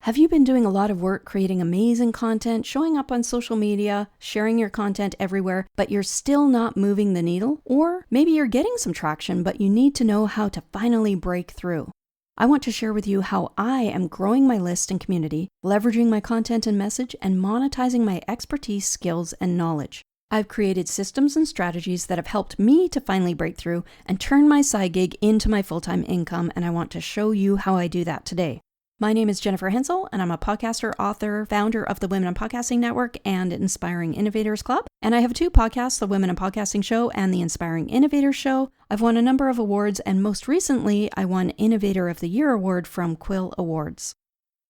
Have you been doing a lot of work creating amazing content, showing up on social media, sharing your content everywhere, but you're still not moving the needle? Or maybe you're getting some traction, but you need to know how to finally break through. I want to share with you how I am growing my list and community, leveraging my content and message, and monetizing my expertise, skills, and knowledge. I've created systems and strategies that have helped me to finally break through and turn my side gig into my full-time income, and I want to show you how I do that today. My name is Jennifer Henczel, and I'm a podcaster, author, founder of the Women in Podcasting Network and Inspiring Innovators Club. And I have two podcasts, the Women in Podcasting Show and the Inspiring Innovators Show. I've won a number of awards, and most recently, I won Innovator of the Year award from Quill Awards.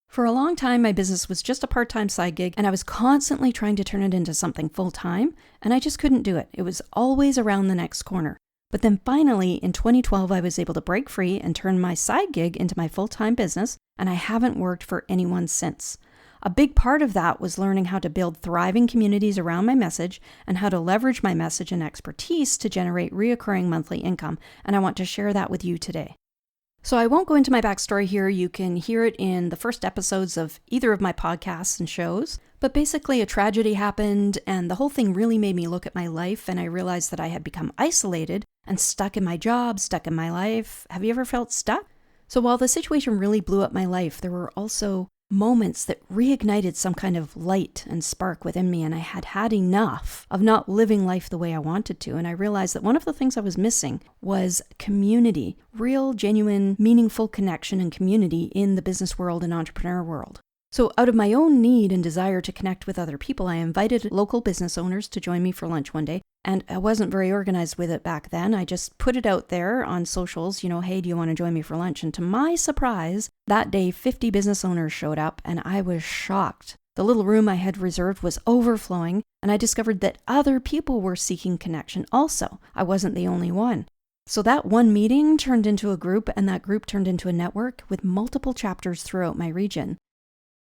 For a long time, my business was just a part-time side gig, and I was constantly trying to turn it into something full-time, and I just couldn't do it. It was always around the next corner. But then finally, in 2012, I was able to break free and turn my side gig into my full-time business, and I haven't worked for anyone since. A big part of that was learning how to build thriving communities around my message and how to leverage my message and expertise to generate reoccurring monthly income, and I want to share that with you today. So I won't go into my backstory here. You can hear it in the first episodes of either of my podcasts and shows. But basically, a tragedy happened, and the whole thing really made me look at my life, and I realized that I had become isolated and stuck in my job, stuck in my life. Have you ever felt stuck? So while the situation really blew up my life, there were also moments that reignited some kind of light and spark within me, and I had had enough of not living life the way I wanted to. And I realized that one of the things I was missing was community, real, genuine, meaningful connection and community in the business world and entrepreneur world. So out of my own need and desire to connect with other people, I invited local business owners to join me for lunch one day. And I wasn't very organized with it back then. I just put it out there on socials, hey, do you want to join me for lunch? And to my surprise, that day, 50 business owners showed up, and I was shocked. The little room I had reserved was overflowing, and I discovered that other people were seeking connection also. I wasn't the only one. So that one meeting turned into a group, and that group turned into a network with multiple chapters throughout my region.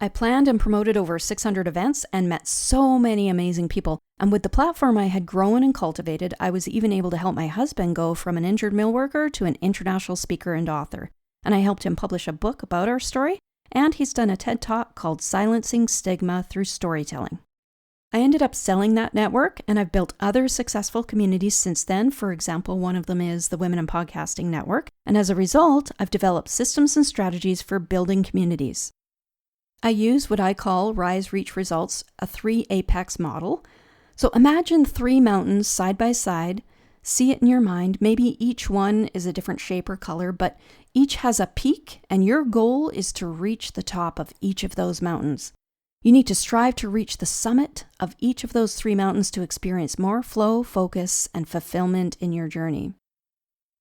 I planned and promoted over 600 events and met so many amazing people. And with the platform I had grown and cultivated, I was even able to help my husband go from an injured mill worker to an international speaker and author. And I helped him publish a book about our story, and he's done a TED Talk called Silencing Stigma Through Storytelling. I ended up selling that network, and I've built other successful communities since then. For example, one of them is the Women in Podcasting Network. And as a result, I've developed systems and strategies for building communities. I use what I call Rise, Reach, Results, a 3 apex model. So imagine 3 mountains side by side, see it in your mind. Maybe each one is a different shape or color, but each has a peak, and your goal is to reach the top of each of those mountains. You need to strive to reach the summit of each of those 3 mountains to experience more flow, focus, and fulfillment in your journey.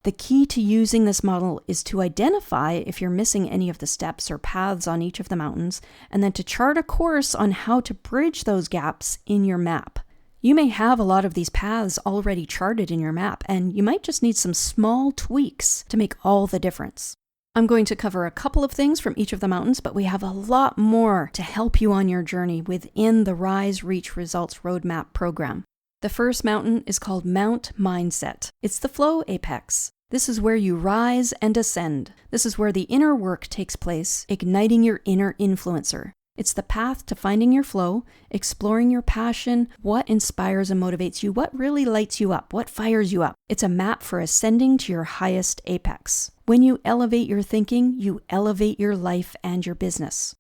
The key to using this model is to identify if you're missing any of the steps or paths on each of the mountains, and then to chart a course on how to bridge those gaps in your map. You may have a lot of these paths already charted in your map, and you might just need some small tweaks to make all the difference. I'm going to cover a couple of things from each of the mountains, but we have a lot more to help you on your journey within the Rise, Reach, Results Roadmap program. The first mountain is called Mount Mindset. It's the flow apex. This is where you rise and ascend. This is where the inner work takes place, igniting your inner influencer. It's the path to finding your flow, exploring your passion, what inspires and motivates you, what really lights you up, what fires you up. It's a map for ascending to your highest apex. When you elevate your thinking, you elevate your life and your business.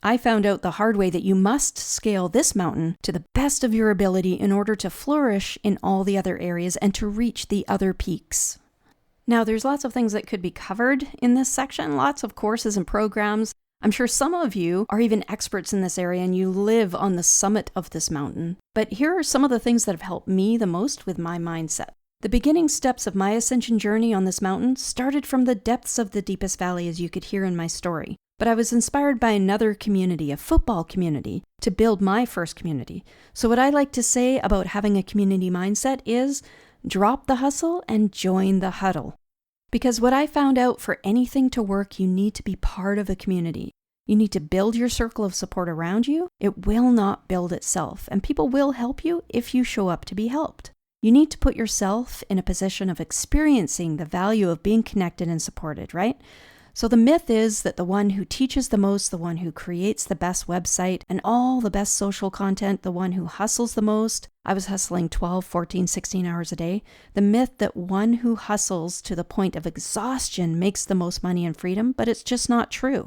I found out the hard way that you must scale this mountain to the best of your ability in order to flourish in all the other areas and to reach the other peaks. Now, there's lots of things that could be covered in this section, lots of courses and programs. I'm sure some of you are even experts in this area and you live on the summit of this mountain. But here are some of the things that have helped me the most with my mindset. The beginning steps of my ascension journey on this mountain started from the depths of the deepest valley, as you could hear in my story. But I was inspired by another community, a football community, to build my first community. So what I like to say about having a community mindset is drop the hustle and join the huddle. Because what I found out, for anything to work, you need to be part of a community. You need to build your circle of support around you. It will not build itself, and people will help you if you show up to be helped. You need to put yourself in a position of experiencing the value of being connected and supported, right? So the myth is that the one who teaches the most, the one who creates the best website and all the best social content, the one who hustles the most. I was hustling 12, 14, 16 hours a day. The myth that one who hustles to the point of exhaustion makes the most money and freedom, but it's just not true.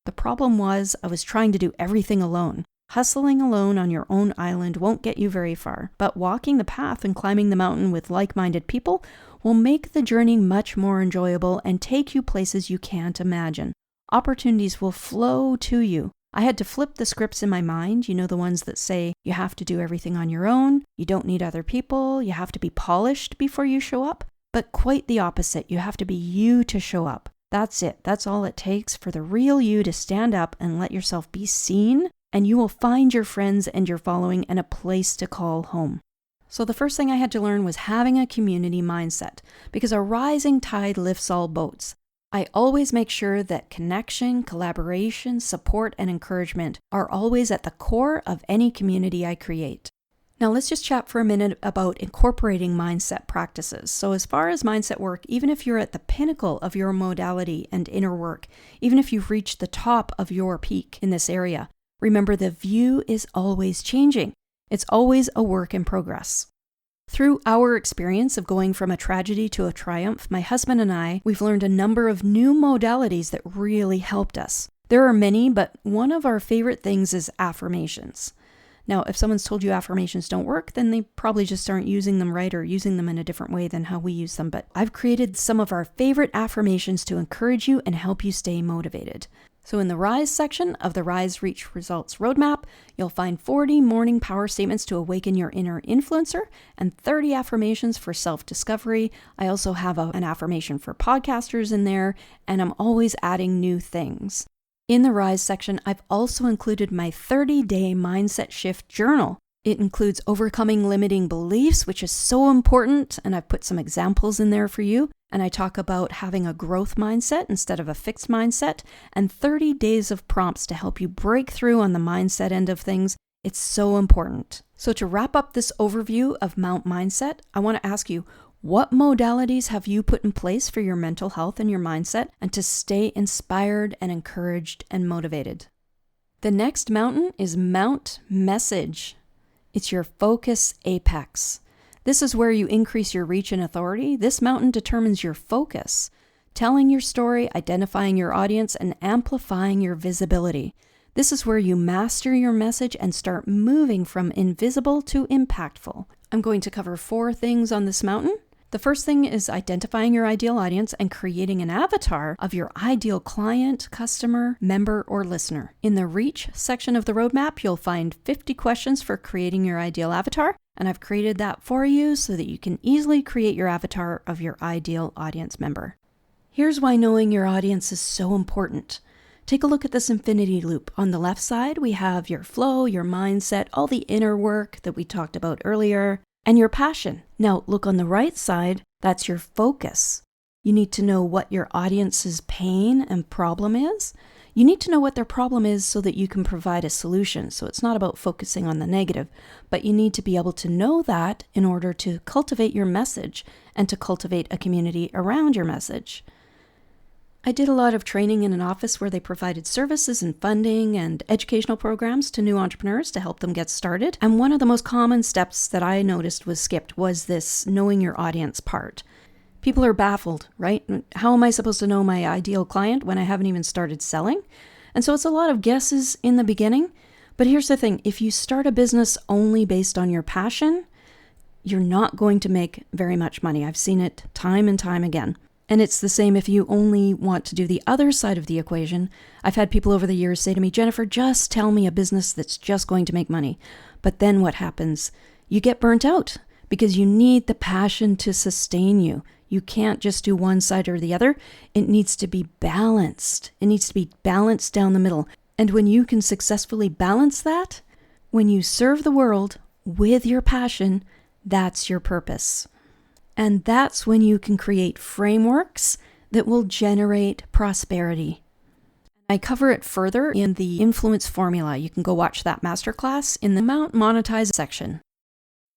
The problem was I was trying to do everything alone. Hustling alone on your own island won't get you very far, but walking the path and climbing the mountain with like-minded people will make the journey much more enjoyable and take you places you can't imagine. Opportunities will flow to you. I had to flip the scripts in my mind, the ones that say you have to do everything on your own, you don't need other people, you have to be polished before you show up, but quite the opposite. You have to be you to show up. That's it. That's all it takes for the real you to stand up and let yourself be seen, and you will find your friends and your following and a place to call home. So the first thing I had to learn was having a community mindset, because a rising tide lifts all boats. I always make sure that connection, collaboration, support, and encouragement are always at the core of any community I create. Now let's just chat for a minute about incorporating mindset practices. So as far as mindset work, even if you're at the pinnacle of your modality and inner work, even if you've reached the top of your peak in this area, remember the view is always changing. It's always a work in progress. Through our experience of going from a tragedy to a triumph, my husband and we've learned a number of new modalities that really helped us. There are many, but one of our favorite things is affirmations. Now, if someone's told you affirmations don't work, then they probably just aren't using them right or using them in a different way than how we use them. But I've created some of our favorite affirmations to encourage you and help you stay motivated. So in the Rise section of the Rise Reach Results Roadmap, you'll find 40 morning power statements to awaken your inner influencer and 30 affirmations for self-discovery. I also have an affirmation for podcasters in there, and I'm always adding new things. In the Rise section, I've also included my 30-day mindset shift journal. It includes overcoming limiting beliefs, which is so important, and I've put some examples in there for you. And I talk about having a growth mindset instead of a fixed mindset, and 30 days of prompts to help you break through on the mindset end of things. It's so important. So to wrap up this overview of Mount Mindset, I want to ask you, what modalities have you put in place for your mental health and your mindset and to stay inspired and encouraged and motivated? The next mountain is Mount Message. It's your focus apex. This is where you increase your reach and authority. This mountain determines your focus, telling your story, identifying your audience, and amplifying your visibility. This is where you master your message and start moving from invisible to impactful. I'm going to cover 4 things on this mountain. The first thing is identifying your ideal audience and creating an avatar of your ideal client, customer, member, or listener. In the Reach section of the roadmap, you'll find 50 questions for creating your ideal avatar, and I've created that for you so that you can easily create your avatar of your ideal audience member. Here's why knowing your audience is so important. Take a look at this infinity loop. On the left side, we have your flow, your mindset, all the inner work that we talked about earlier, and your passion. Now, look on the right side, that's your focus. You need to know what your audience's pain and problem is. You need to know what their problem is so that you can provide a solution. So it's not about focusing on the negative, but you need to be able to know that in order to cultivate your message and to cultivate a community around your message. I did a lot of training in an office where they provided services and funding and educational programs to new entrepreneurs to help them get started. And one of the most common steps that I noticed was skipped was this knowing your audience part. People are baffled, right? How am I supposed to know my ideal client when I haven't even started selling? And so it's a lot of guesses in the beginning. But here's the thing, if you start a business only based on your passion, you're not going to make very much money. I've seen it time and time again. And it's the same if you only want to do the other side of the equation. I've had people over the years say to me, Jennifer, just tell me a business that's just going to make money. But then what happens? You get burnt out because you need the passion to sustain you. You can't just do one side or the other. It needs to be balanced. It needs to be balanced down the middle. And when you can successfully balance that, when you serve the world with your passion, that's your purpose. And that's when you can create frameworks that will generate prosperity. I cover it further in the influence formula. You can go watch that masterclass in the Monetize section.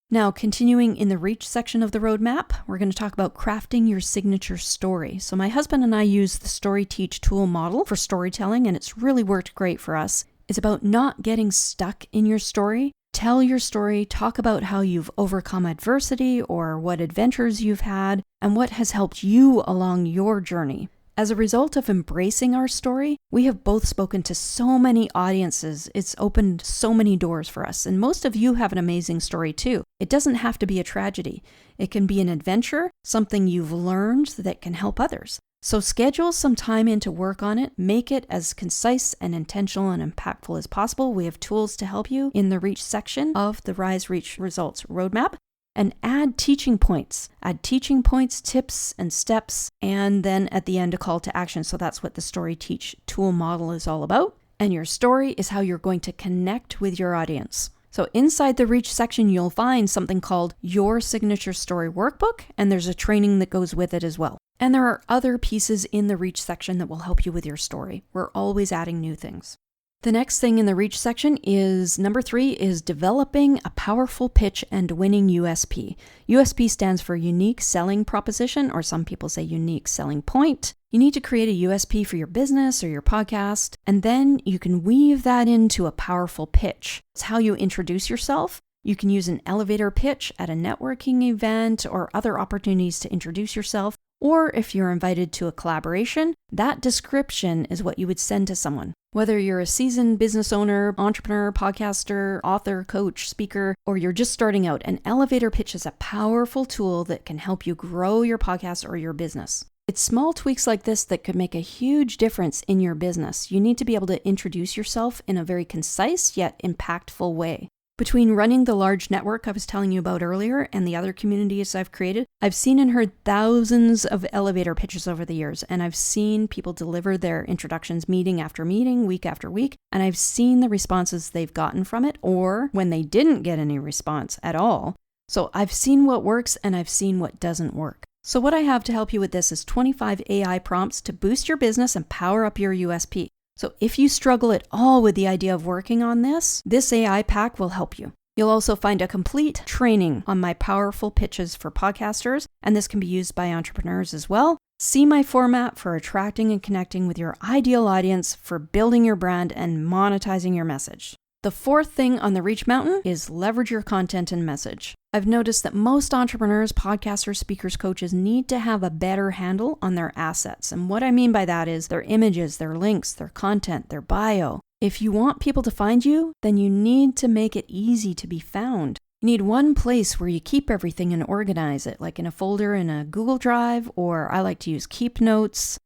Now, continuing in the reach section of the roadmap, we're going to talk about crafting your signature story. So my husband and I use the Story Teach tool model for storytelling, and it's really worked great for us. It's about not getting stuck in your story. Tell your story, talk about how you've overcome adversity or what adventures you've had, and what has helped you along your journey. As a result of embracing our story, we have both spoken to so many audiences. It's opened so many doors for us. And most of you have an amazing story too. It doesn't have to be a tragedy. It can be an adventure, something you've learned that can help others. So schedule some time in to work on it. Make it as concise and intentional and impactful as possible. We have tools to help you in the Reach section of the Rise Reach Results roadmap. And add teaching points. Add teaching points, tips, and steps, and then at the end a call to action. So that's what the Story Teach tool model is all about. And your story is how you're going to connect with your audience. So inside the Reach section, you'll find something called Your Signature Story Workbook, and there's a training that goes with it as well. And there are other pieces in the Reach section that will help you with your story. We're always adding new things. The next thing in the Reach section is number 3 is developing a powerful pitch and winning USP. USP stands for unique selling proposition, or some people say unique selling point. You need to create a USP for your business or your podcast, and then you can weave that into a powerful pitch. It's how you introduce yourself. You can use an elevator pitch at a networking event or other opportunities to introduce yourself. Or if you're invited to a collaboration, that description is what you would send to someone. Whether you're a seasoned business owner, entrepreneur, podcaster, author, coach, speaker, or you're just starting out, an elevator pitch is a powerful tool that can help you grow your podcast or your business. It's small tweaks like this that could make a huge difference in your business. You need to be able to introduce yourself in a very concise yet impactful way. Between running the large network I was telling you about earlier and the other communities I've created, I've seen and heard thousands of elevator pitches over the years, and I've seen people deliver their introductions meeting after meeting, week after week, and I've seen the responses they've gotten from it, or when they didn't get any response at all. So I've seen what works and I've seen what doesn't work. So what I have to help you with this is 25 AI prompts to boost your business and power up your USP. So if you struggle at all with the idea of working on this AI pack will help you. You'll also find a complete training on my powerful pitches for podcasters, and this can be used by entrepreneurs as well. See my format for attracting and connecting with your ideal audience, for building your brand and monetizing your message. The fourth thing on the Reach Mountain is leverage your content and message. I've noticed that most entrepreneurs, podcasters, speakers, coaches need to have a better handle on their assets. And what I mean by that is their images, their links, their content, their bio. If you want people to find you, then you need to make it easy to be found. You need one place where you keep everything and organize it, like in a folder in a Google Drive, or I like to use Keep Notes.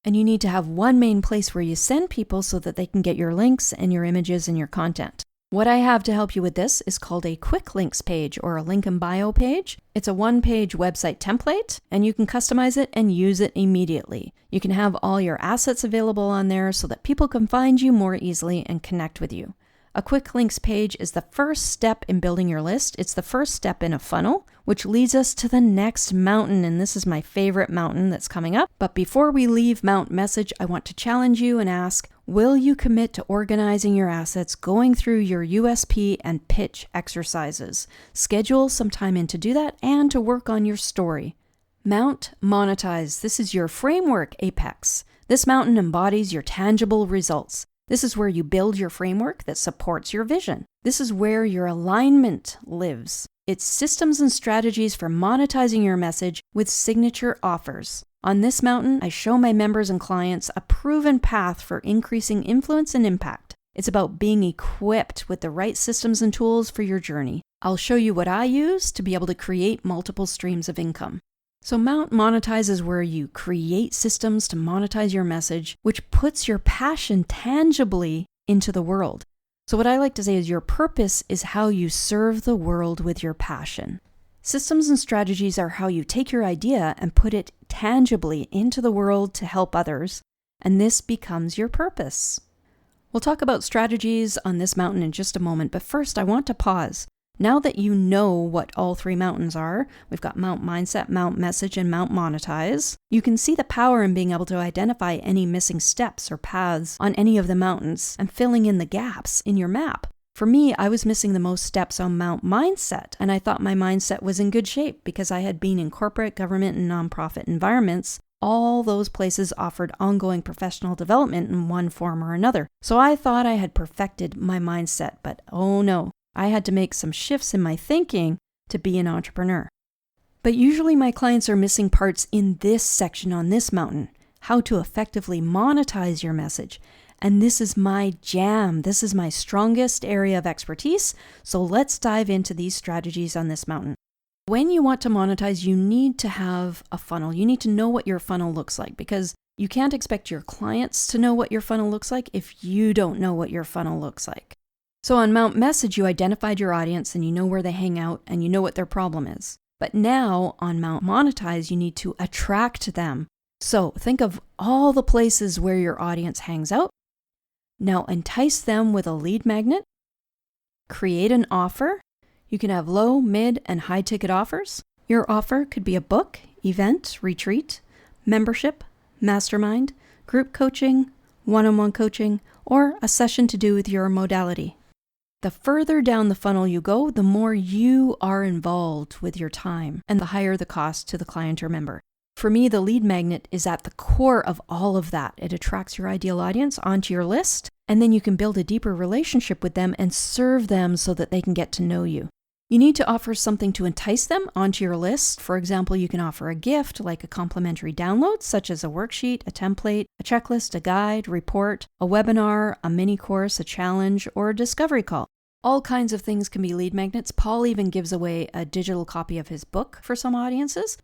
And you need to have one main place where you send people so that they can get your links and your images and your content. What I have to help you with this is called a quick links page or a link in bio page. It's a one-page website template, and you can customize it and use it immediately. You can have all your assets available on there so that people can find you more easily and connect with you. A quick links page is the first step in building your list. It's the first step in a funnel, which leads us to the next mountain. And this is my favorite mountain that's coming up. But before we leave Mount Message, I want to challenge you and ask, will you commit to organizing your assets, going through your USP and pitch exercises? Schedule some time in to do that and to work on your story. Mount Monetize. This is your framework apex. This mountain embodies your tangible results. This is where you build your framework that supports your vision. This is where your alignment lives. It's systems and strategies for monetizing your message with signature offers. On this mountain, I show my members and clients a proven path for increasing influence and impact. It's about being equipped with the right systems and tools for your journey. I'll show you what I use to be able to create multiple streams of income. So Mount Monetize is where you create systems to monetize your message, which puts your passion tangibly into the world. So what I like to say is your purpose is how you serve the world with your passion. Systems and strategies are how you take your idea and put it tangibly into the world to help others, and this becomes your purpose. We'll talk about strategies on this mountain in just a moment, but first I want to pause. Now that you know what all three mountains are, we've got Mount Mindset, Mount Message, and Mount Monetize, you can see the power in being able to identify any missing steps or paths on any of the mountains and filling in the gaps in your map. For me, I was missing the most steps on Mount Mindset, and I thought my mindset was in good shape because I had been in corporate, government, and nonprofit environments. All those places offered ongoing professional development in one form or another. So I thought I had perfected my mindset, but oh no, I had to make some shifts in my thinking to be an entrepreneur. But usually my clients are missing parts in this section on this mountain, how to effectively monetize your message. And this is my jam. This is my strongest area of expertise. So let's dive into these strategies on this mountain. When you want to monetize, you need to have a funnel. You need to know what your funnel looks like because you can't expect your clients to know what your funnel looks like if you don't know what your funnel looks like. So on Mount Message, you identified your audience and you know where they hang out and you know what their problem is. But now on Mount Monetize, you need to attract them. So think of all the places where your audience hangs out. Now entice them with a lead magnet. Create an offer. You can have low, mid, and high ticket offers. Your offer could be a book, event, retreat, membership, mastermind, group coaching, one-on-one coaching, or a session to do with your modality. The further down the funnel you go, the more you are involved with your time and the higher the cost to the client or member. For me, the lead magnet is at the core of all of that. It attracts your ideal audience onto your list, and then you can build a deeper relationship with them and serve them so that they can get to know you. You need to offer something to entice them onto your list. For example, you can offer a gift like a complimentary download, such as a worksheet, a template, a checklist, a guide, report, a webinar, a mini course, a challenge, or a discovery call. All kinds of things can be lead magnets. Paul even gives away a digital copy of his book for some audiences.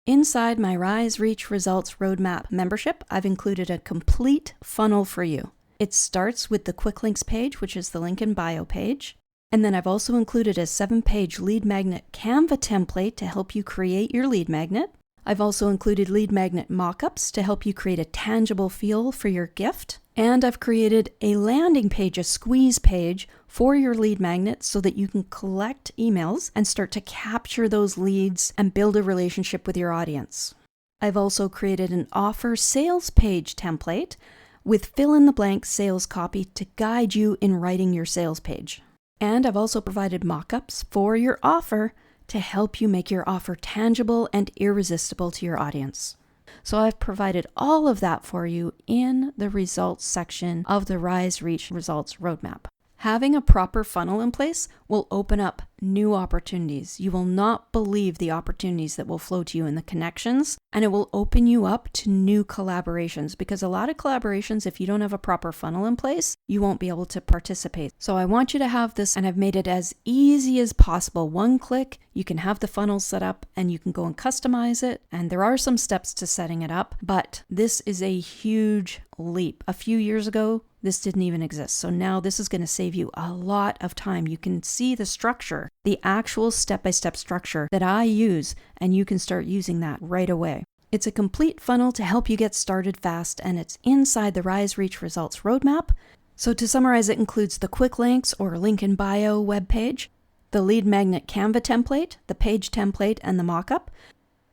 Inside my Rise, Reach, Results Roadmap membership, I've included a complete funnel for you. It starts with the quick links page, which is the link in bio page. And then I've also included a 7-page lead magnet Canva template to help you create your lead magnet. I've also included lead magnet mockups to help you create a tangible feel for your gift. And I've created a landing page, a squeeze page for your lead magnet so that you can collect emails and start to capture those leads and build a relationship with your audience. I've also created an offer sales page template with fill-in-the-blank sales copy to guide you in writing your sales page. And I've also provided mockups for your offer to help you make your offer tangible and irresistible to your audience. So I've provided all of that for you in the results section of the Rise, Reach, Results Roadmap. Having a proper funnel in place will open up new opportunities. You will not believe the opportunities that will flow to you in the connections, and it will open you up to new collaborations because a lot of collaborations, if you don't have a proper funnel in place, you won't be able to participate. So I want you to have this, and I've made it as easy as possible. One click, you can have the funnel set up and you can go and customize it. And there are some steps to setting it up, but this is a huge leap. A few years ago, this didn't even exist. So now this is going to save you a lot of time. You can see the structure, the actual step-by-step structure that I use, and you can start using that right away. It's a complete funnel to help you get started fast, and it's inside the Rise, Reach, Results Roadmap. So to summarize, it includes the quick links or link in bio webpage, the lead magnet Canva template, the page template, and the mockup,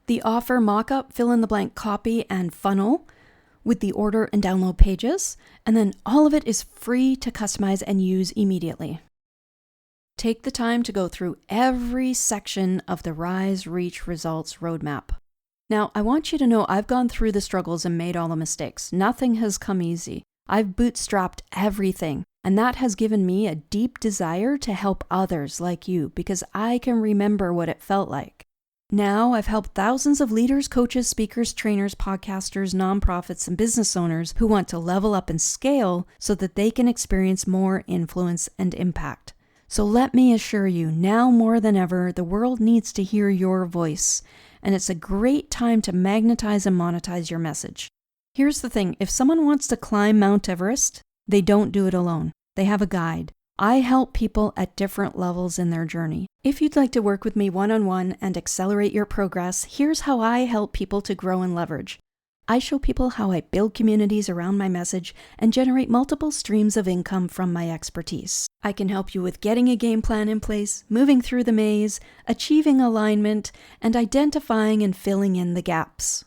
the offer mockup, fill-in-the-blank copy and funnel, with the order and download pages, and then all of it is free to customize and use immediately. Take the time to go through every section of the Rise, Reach, Results Roadmap. Now, I want you to know I've gone through the struggles and made all the mistakes. Nothing has come easy. I've bootstrapped everything, and that has given me a deep desire to help others like you because I can remember what it felt like. Now I've helped thousands of leaders, coaches, speakers, trainers, podcasters, nonprofits, and business owners who want to level up and scale so that they can experience more influence and impact. So let me assure you, now more than ever, the world needs to hear your voice, and it's a great time to magnetize and monetize your message. Here's the thing, if someone wants to climb Mount Everest, they don't do it alone. They have a guide. I help people at different levels in their journey. If you'd like to work with me one-on-one and accelerate your progress, here's how I help people to grow and leverage. I show people how I build communities around my message and generate multiple streams of income from my expertise. I can help you with getting a game plan in place, moving through the maze, achieving alignment, and identifying and filling in the gaps.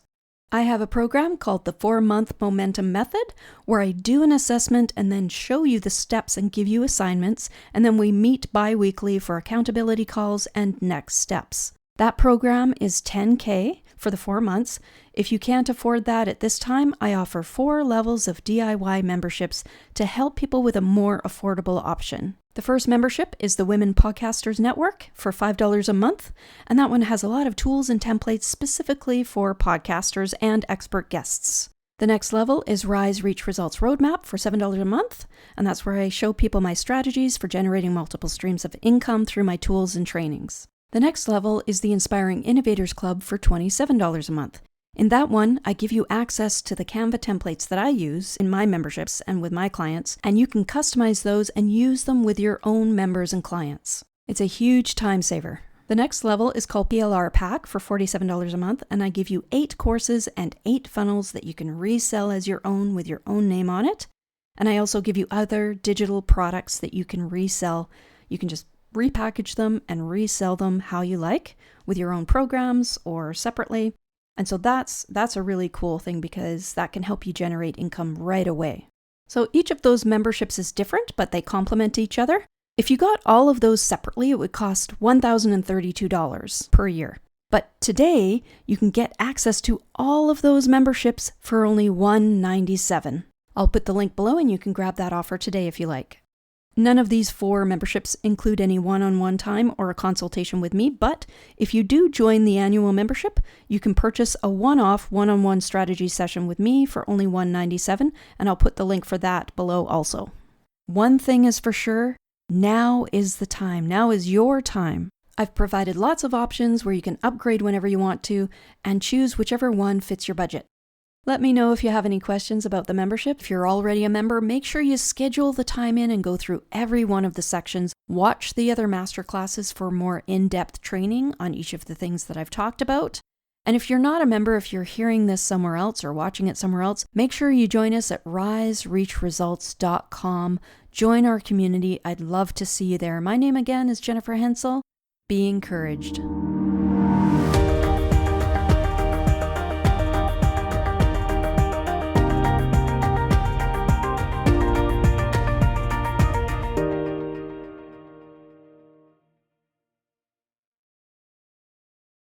I have a program called the 4-Month Momentum Method, where I do an assessment and then show you the steps and give you assignments, and then we meet bi-weekly for accountability calls and next steps. That program is $10K for the 4 months. If you can't afford that at this time, I offer 4 levels of DIY memberships to help people with a more affordable option. The first membership is the Women Podcasters Network for $5 a month, and that one has a lot of tools and templates specifically for podcasters and expert guests. The next level is Rise Reach Results Roadmap for $7 a month, and that's where I show people my strategies for generating multiple streams of income through my tools and trainings. The next level is the Inspiring Innovators Club for $27 a month. In that one, I give you access to the Canva templates that I use in my memberships and with my clients, and you can customize those and use them with your own members and clients. It's a huge time saver. The next level is called PLR Pack for $47 a month, and I give you 8 courses and 8 funnels that you can resell as your own with your own name on it. And I also give you other digital products that you can resell. You can just repackage them and resell them how you like with your own programs or separately. And so that's a really cool thing because that can help you generate income right away. So each of those memberships is different, but they complement each other. If you got all of those separately, it would cost $1,032 per year. But today, you can get access to all of those memberships for only $197. I'll put the link below and you can grab that offer today if you like. None of these 4 memberships include any one-on-one time or a consultation with me, but if you do join the annual membership, you can purchase a one-off one-on-one strategy session with me for only $197, and I'll put the link for that below also. One thing is for sure, now is the time. Now is your time. I've provided lots of options where you can upgrade whenever you want to and choose whichever one fits your budget. Let me know if you have any questions about the membership. If you're already a member, make sure you schedule the time in and go through every one of the sections. Watch the other masterclasses for more in-depth training on each of the things that I've talked about. And if you're not a member, if you're hearing this somewhere else or watching it somewhere else, make sure you join us at risereachresults.com. Join our community. I'd love to see you there. My name again is Jennifer Henczel. Be encouraged.